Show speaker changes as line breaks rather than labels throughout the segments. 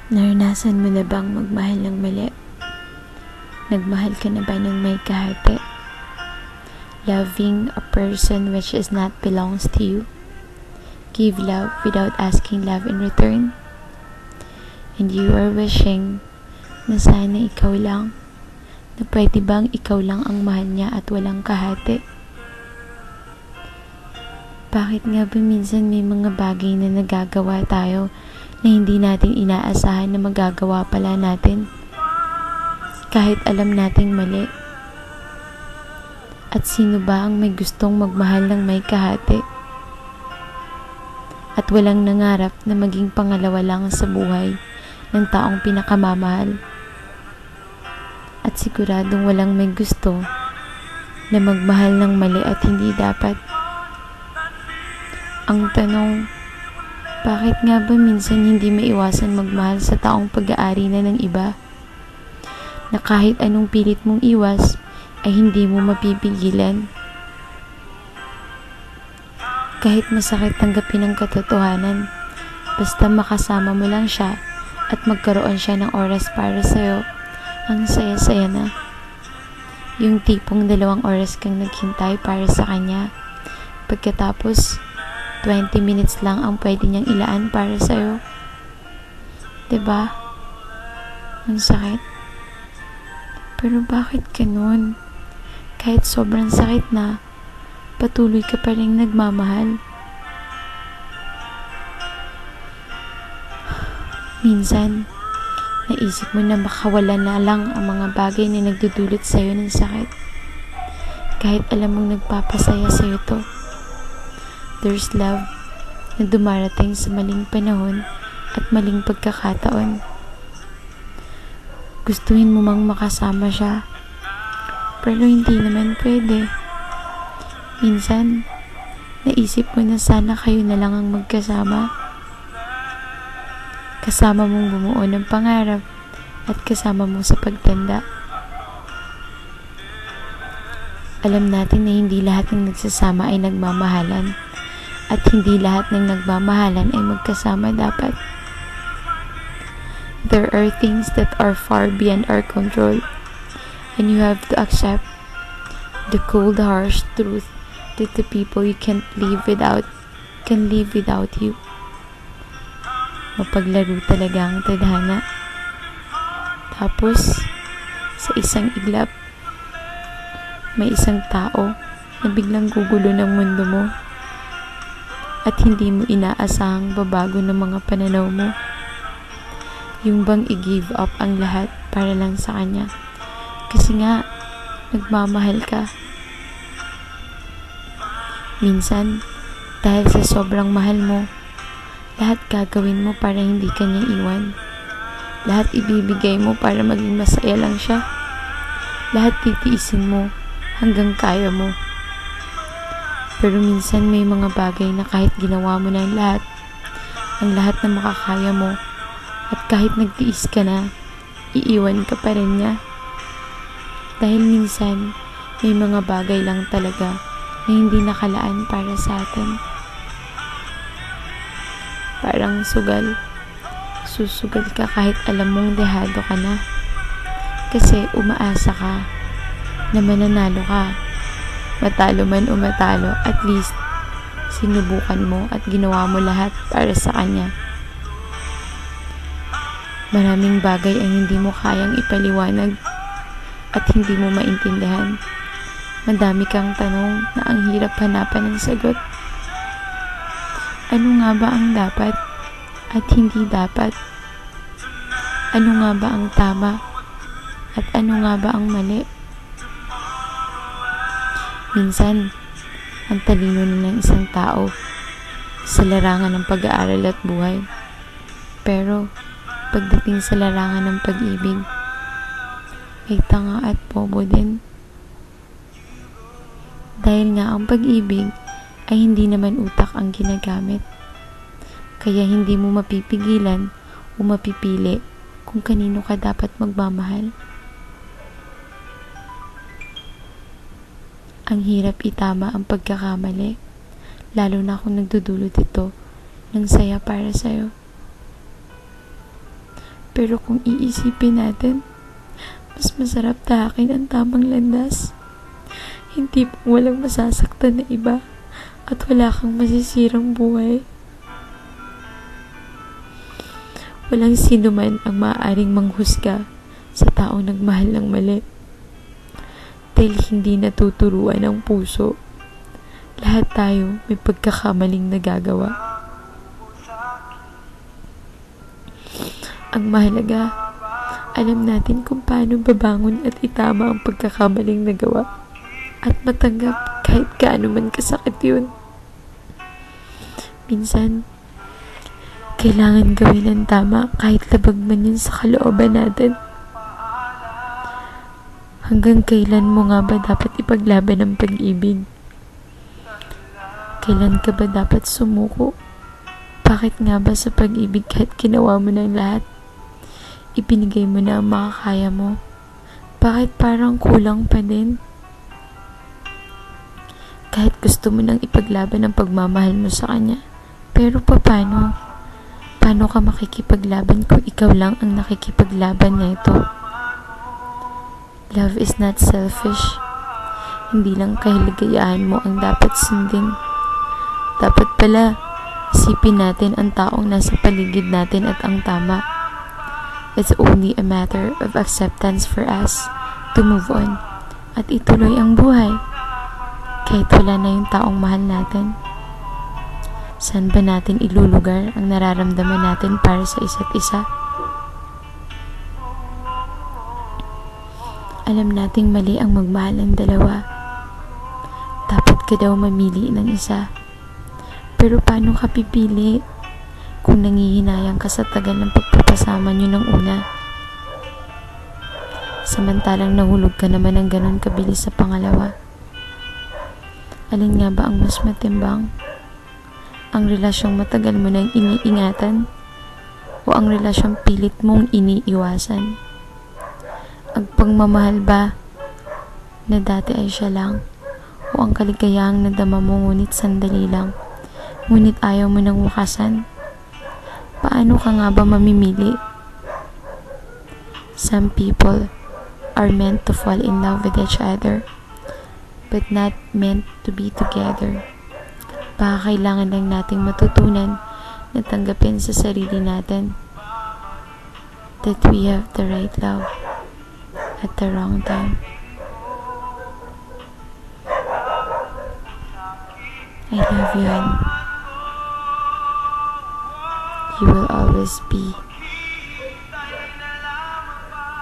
Naranasan mo na bang magmahal ng mali? Nagmahal ka na ba ng may kahati? Loving a person which is not belongs to you? Give love without asking love in return? And you are wishing na sana ikaw lang, na pwede bang ikaw lang ang mahal niya at walang kahati? Bakit nga ba minsan may mga bagay na nagagawa tayo na hindi natin inaasahan na magagawa pala natin, kahit alam nating mali? At sino ba ang may gustong magmahal ng may kahati at walang nangarap na maging pangalawa lang sa buhay ng taong pinakamamahal? At siguradong walang may gusto na magmahal ng mali at hindi dapat. Ang tanong, bakit nga ba minsan hindi maiwasan magmahal sa taong pag-aari na ng iba, na kahit anong pilit mong iwas ay hindi mo mapipigilan? Kahit masakit tanggapin ang katotohanan, basta makasama mo lang siya at magkaroon siya ng oras para sa'yo, ang saya-saya na. Yung tipong 2 oras kang naghintay para sa kanya, pagkatapos 20 minutes lang ang pwede niyang ilaan para sa'yo. Diba? Ang sakit. Pero bakit ganun? Kahit sobrang sakit na, patuloy ka pa rin nagmamahal. Minsan, naisip mo na makawalan na lang ang mga bagay na nagdudulot sa'yo ng sakit. Kahit alam mong nagpapasaya sa'yo to. There's love na dumarating sa maling panahon at maling pagkakataon. Gustuhin mo mang makasama siya, pero hindi naman pwede. Minsan, naisip mo na sana kayo na lang ang magkasama. Kasama mong bumuo ng pangarap at kasama mo sa pagtanda. Alam natin na hindi lahat ng nagsasama ay nagmamahalan. At hindi lahat ng nagmamahalan ay magkasama dapat. There are things that are far beyond our control, and you have to accept the cold, harsh truth that the people you can't live without can live without you. Mapaglaro talaga ang tadhana. Tapos, sa isang iglap, may isang tao na biglang gugulo ng mundo mo. At hindi mo inaasahang babago ng mga pananaw mo. Yung bang i-give up ang lahat para lang sa kanya. Kasi nga, nagmamahal ka. Minsan, dahil sa sobrang mahal mo, lahat gagawin mo para hindi ka niya iwan. Lahat ibibigay mo para maging masaya lang siya. Lahat titiisin mo hanggang kaya mo. Pero minsan may mga bagay na kahit ginawa mo na ang lahat na makakaya mo, at kahit nagtiis ka na, iiwan ka pa rin niya. Dahil minsan, may mga bagay lang talaga na hindi nakalaan para sa atin. Parang sugal. Susugal ka kahit alam mong dehado ka na. Kasi umaasa ka na mananalo ka. Matalo man o matalo, at least sinubukan mo at ginawa mo lahat para sa kanya. Maraming bagay ang hindi mo kayang ipaliwanag at hindi mo maintindihan. Madami kang tanong na ang hirap hanapan ng sagot. Ano nga ba ang dapat at hindi dapat? Ano nga ba ang tama at ano nga ba ang mali? Minsan, ang talino na ng isang tao sa larangan ng pag-aaral at buhay. Pero, pagdating sa larangan ng pag-ibig, ay tanga at bobo din. Dahil nga ang pag-ibig ay hindi naman utak ang ginagamit. Kaya hindi mo mapipigilan o mapipili kung kanino ka dapat magmamahal. Ang hirap itama ang pagkakamali, lalo na kung nagdudulot ito ng saya para sa'yo. Pero kung iisipin natin, mas masarap tahakin ang tamang landas. Hindi pang walang masasaktan na iba at wala kang masisirang buhay. Walang sino man ang maaaring manghusga sa taong nagmahal ng mali. Dahil hindi natuturuan ang puso. Lahat tayo may pagkakamaling nagagawa. Ang mahalaga, alam natin kung paano babangon at itama ang pagkakamaling nagawa at matanggap kahit gaano man kasakit yun. Minsan, kailangan gawin ang tama kahit labag man yun sa kalooban natin. Hanggang kailan mo nga ba dapat ipaglaban ang pag-ibig? Kailan ka ba dapat sumuko? Bakit nga ba sa pag-ibig kahit ginawa mo ng lahat, ibinigay mo na ang makakaya mo? Bakit parang kulang pa din? Kahit gusto mo nang ipaglaban ang pagmamahal mo sa kanya, pero paano? Paano ka makikipaglaban kung ikaw lang ang nakikipaglaban nito? Love is not selfish. Hindi lang kahiligayahan mo ang dapat sundin. Dapat pala, isipin natin ang taong nasa paligid natin at ang tama. It's only a matter of acceptance for us to move on at ituloy ang buhay. Kahit wala na yung taong mahal natin. Saan ba natin ilulugar ang nararamdaman natin para sa isa't isa? Alam nating mali ang magmahal ng dalawa. Dapat ka daw mamili ng isa. Pero paano ka pipili kung nangihinayang ka sa tagal ng pagpapasama nyo ng una? Samantalang nahulog ka naman ng ganun kabilis sa pangalawa. Alin nga ba ang mas matimbang? Ang relasyong matagal mo nang iniingatan o ang relasyong pilit mong iniiwasan? Ang pagmamahal ba na dati ay siya lang o ang kaligayahang nadama mo ngunit sandali lang, ngunit ayaw mo nang wakasan? Paano ka nga ba mamimili? Some people are meant to fall in love with each other but not meant to be together. Baka kailangan lang nating matutunan na tanggapin sa sarili natin that we have the right love at the wrong time. I love you, Han. You will always be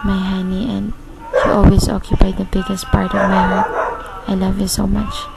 my honey and you always occupy the biggest part of my heart. I love you so much.